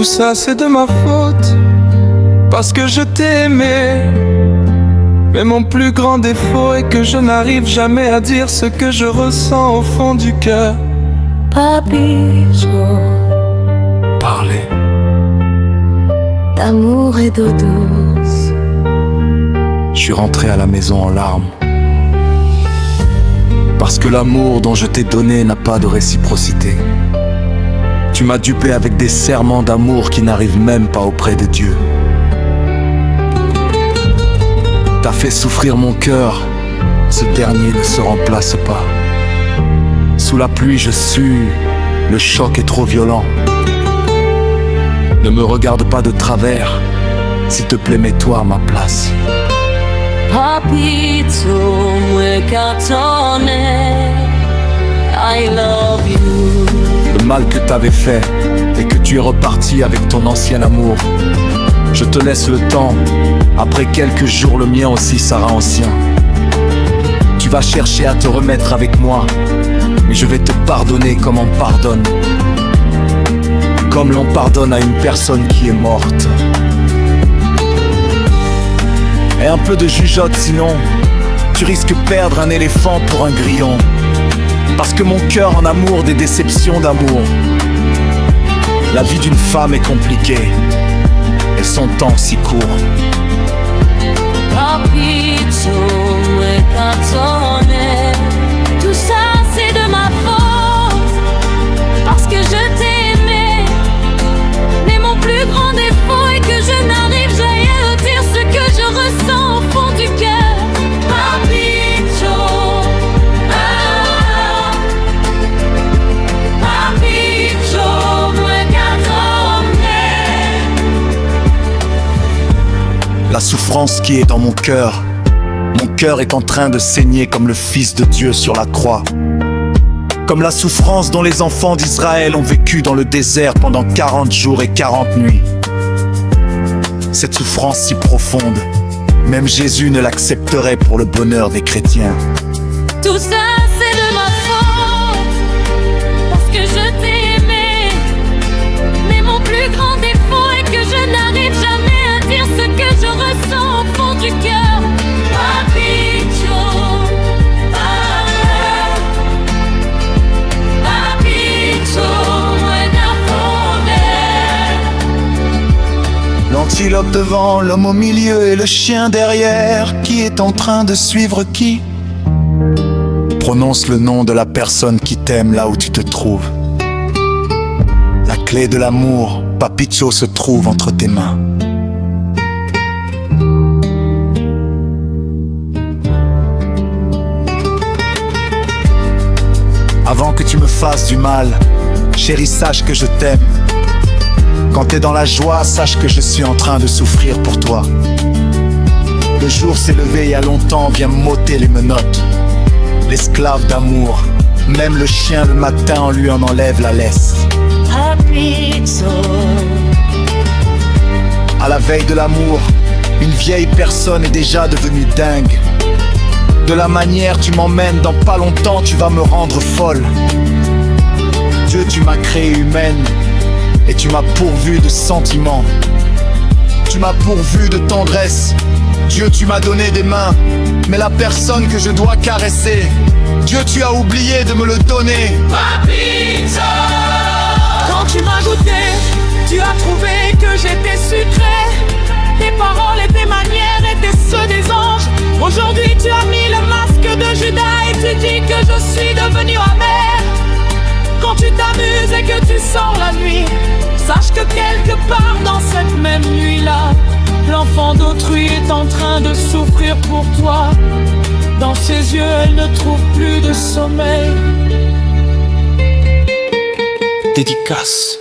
tout ça c'est de ma faute, parce que je t'ai aimé. Mais mon plus grand défaut est que je n'arrive jamais à dire ce que je ressens au fond du cœur. Papito, Parler d'amour et d'eau douce. Je suis rentré à la maison en larmes, parce que l'amour dont je t'ai donné n'a pas de réciprocité. Tu m'as dupé avec des serments d'amour qui n'arrivent même pas auprès de Dieu. T'as fait souffrir mon cœur, ce dernier ne se remplace pas. Sous la pluie je sue, le choc est trop violent. Ne me regarde pas de travers, s'il te plaît mets-toi à ma place. Papito, mue cartone, I love you. Le mal que t'avais fait et que tu es reparti avec ton ancien amour. Je te laisse le temps, après quelques jours le mien aussi sera ancien. Tu vas chercher à te remettre avec moi, mais je vais te pardonner comme on pardonne. Comme l'on pardonne à une personne qui est morte. Et un peu de jugeote sinon, tu risques de perdre un éléphant pour un grillon. Parce que mon cœur en amour des déceptions d'amour. La vie d'une femme est compliquée et son temps si court. Papito, mue cartone, tout ça c'est de ma faute, parce que je t'ai aimé. Mais mon plus grand défaut est que je n'arrive jamais à dire ce que je ressens au fond du cœur. Papito, papito, mue cartone. La souffrance qui est dans mon cœur est en train de saigner comme le Fils de Dieu sur la croix. Comme la souffrance dont les enfants d'Israël ont vécu dans le désert pendant 40 jours et 40 nuits. Cette souffrance si profonde, même Jésus ne l'accepterait pour le bonheur des chrétiens. Tout ça c'est de ma faute, parce que je t'ai aimé. Mais mon plus grand défaut est que je n'arrive jamais à dire ce que je ressens au fond du cœur. Papito, papito, mue cartone. L'antilope devant, l'homme au milieu et le chien derrière. Qui est en train de suivre qui? Prononce le nom de la personne qui t'aime là où tu te trouves. La clé de l'amour, Papito, se trouve entre tes mains. Avant que tu me fasses du mal, chérie, sache que je t'aime. Quand t'es dans la joie, sache que je suis en train de souffrir pour toi. Le jour s'est levé il y a longtemps, viens m'ôter les menottes. L'esclave d'amour, même le chien le matin on lui en enlève la laisse. Papito, À la veille de l'amour, une vieille personne est déjà devenue dingue. De la manière tu m'emmènes, dans pas longtemps tu vas me rendre folle. Dieu, tu m'as créée humaine et tu m'as pourvu de sentiments. Tu m'as pourvu de tendresse. Dieu, tu m'as donné des mains, mais la personne que je dois caresser, Dieu, tu as oublié de me le donner. papito. Quand tu m'as goûté, tu as trouvé que j'étais sucré. Tes paroles et tes manières étaient ceux des anges. Aujourd'hui tu as mis le masque de Judas et tu dis que je suis devenu amer. Quand tu t'amuses et que tu sors la nuit, sache que quelque part dans cette même nuit-là, l'enfant d'autrui est en train de souffrir pour toi. Dans ses yeux elle ne trouve plus de sommeil. Dédicace.